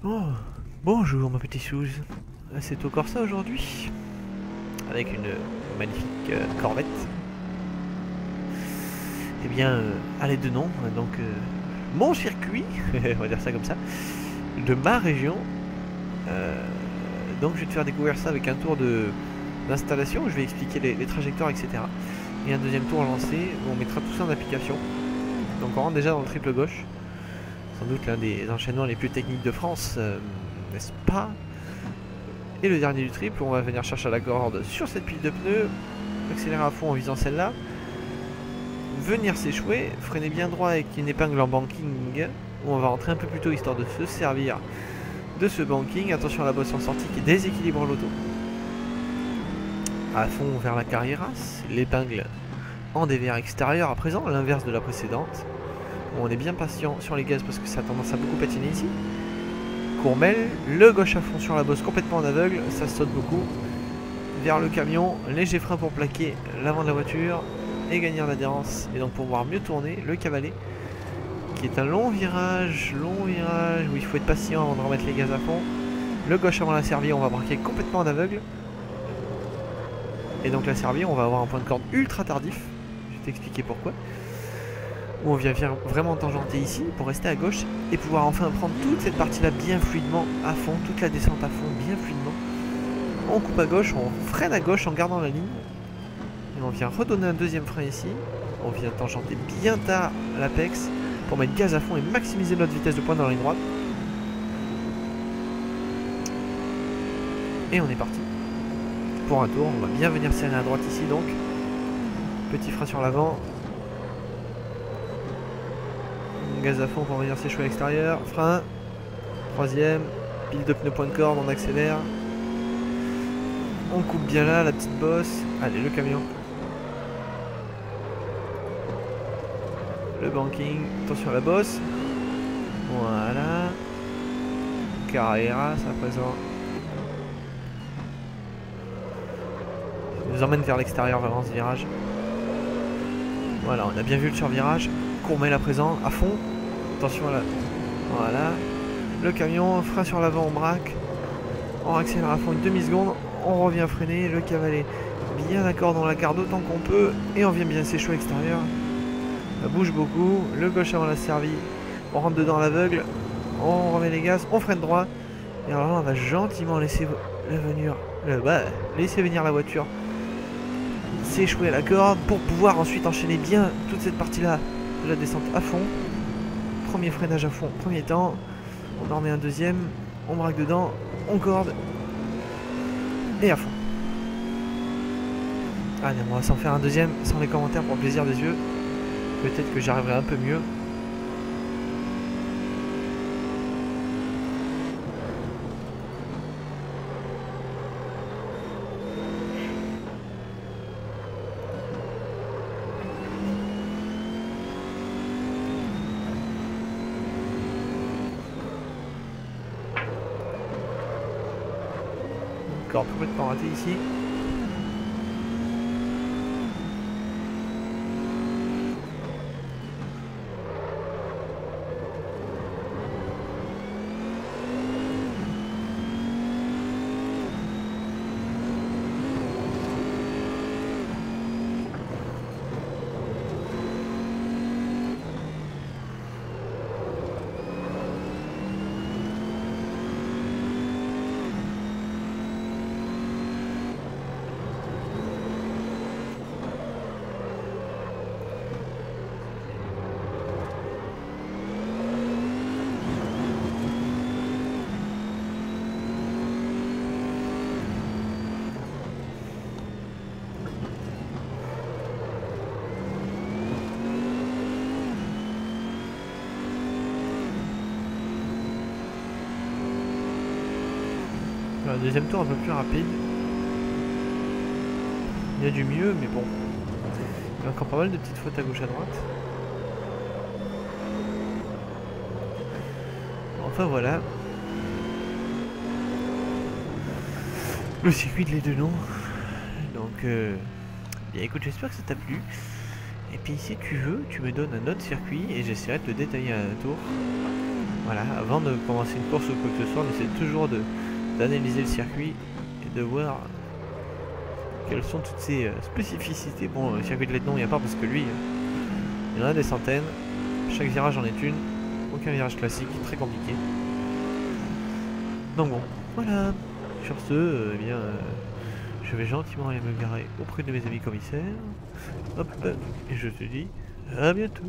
Oh, bonjour ma petite Suze. C'est au Corsa aujourd'hui, avec une magnifique Corvette. Eh bien, à l'aide de nom, donc mon circuit, on va dire ça comme ça, de ma région. Donc je vais te faire découvrir ça avec un tour d'installation, je vais expliquer les trajectoires, etc. Et un deuxième tour lancé, où on mettra tout ça en application. Donc on rentre déjà dans le triple gauche, sans doute l'un des enchaînements les plus techniques de France, n'est-ce pas? Et le dernier du triple, on va venir chercher la corde sur cette pile de pneus, accélérer à fond en visant celle-là, venir s'échouer, freiner bien droit avec une épingle en banking, où on va rentrer un peu plus tôt histoire de se servir de ce banking. Attention à la bosse en sortie qui déséquilibre l'auto. À fond vers la Carreras, l'épingle en dévers extérieur à présent, l'inverse de la précédente. On est bien patient sur les gaz parce que ça a tendance à beaucoup patiner ici. Courmel, le gauche à fond sur la bosse complètement en aveugle, ça saute beaucoup. Vers le camion, léger frein pour plaquer l'avant de la voiture et gagner en adhérence. Et donc pour pouvoir mieux tourner, le cavalet, qui est un long virage où il faut être patient avant de remettre les gaz à fond. Le gauche avant la servie, on va braquer complètement en aveugle. Et donc la servie, on va avoir un point de corde ultra tardif. Je vais t'expliquer pourquoi. Où on vient vraiment tangenter ici pour rester à gauche et pouvoir enfin prendre toute cette partie là bien fluidement à fond, toute la descente à fond bien fluidement. On coupe à gauche, on freine à gauche en gardant la ligne et on vient redonner un deuxième frein ici. On vient tangenter bien tard l'apex pour mettre gaz à fond et maximiser notre vitesse de pointe dans la ligne droite. Et on est parti pour un tour. On va bien venir serrer à droite ici donc. Petit frein sur l'avant. Gaz à fond pour venir s'échouer à l'extérieur. Frein. Troisième. Pile de pneus point de corde, on accélère. On coupe bien là, la petite bosse. Allez, le camion. Le banking. Attention à la bosse. Voilà. Carreras à présent. Il nous emmène vers l'extérieur vraiment ce virage. Voilà, on a bien vu le survirage. Courmel à présent, à fond. Attention à la... Voilà. Le camion, frein sur l'avant, on braque. On accélère à fond une demi-seconde. On revient freiner. Le cavalet bien d'accord dans la carte autant qu'on peut. Et on vient bien s'échouer à l'extérieur. Ça bouge beaucoup. Le gauche avant la servie. On rentre dedans à l'aveugle. On remet les gaz. On freine droit. Et alors là, on va gentiment laisser venir la voiture s'échouer à la corde pour pouvoir ensuite enchaîner bien toute cette partie-là de la descente à fond. Premier freinage à fond, premier temps. On en remet un deuxième. On braque dedans. On corde. Et à fond. Allez, on va s'en faire un deuxième sans les commentaires pour le plaisir des yeux. Peut-être que j'arriverai un peu mieux. Encore complètement raté ici. Le deuxième tour un peu plus rapide. Il y a du mieux, mais bon. Il y a encore pas mal de petites fautes à gauche à droite. Enfin voilà. Le circuit de les deux noms. Donc, bien écoute, j'espère que ça t'a plu. Et puis si tu veux, tu me donnes un autre circuit et j'essaierai de te détailler un tour. Voilà, avant de commencer une course ou quoi que ce soit, on essaie toujours d'analyser le circuit et de voir quelles sont toutes ces spécificités. Bon, le circuit de Letton, il n'y a pas parce que lui, il y en a des centaines. Chaque virage en est une. Aucun virage classique, très compliqué. Donc bon, voilà. Sur ce, eh bien, je vais gentiment aller me garer auprès de mes amis commissaires. Hop, et je te dis à bientôt.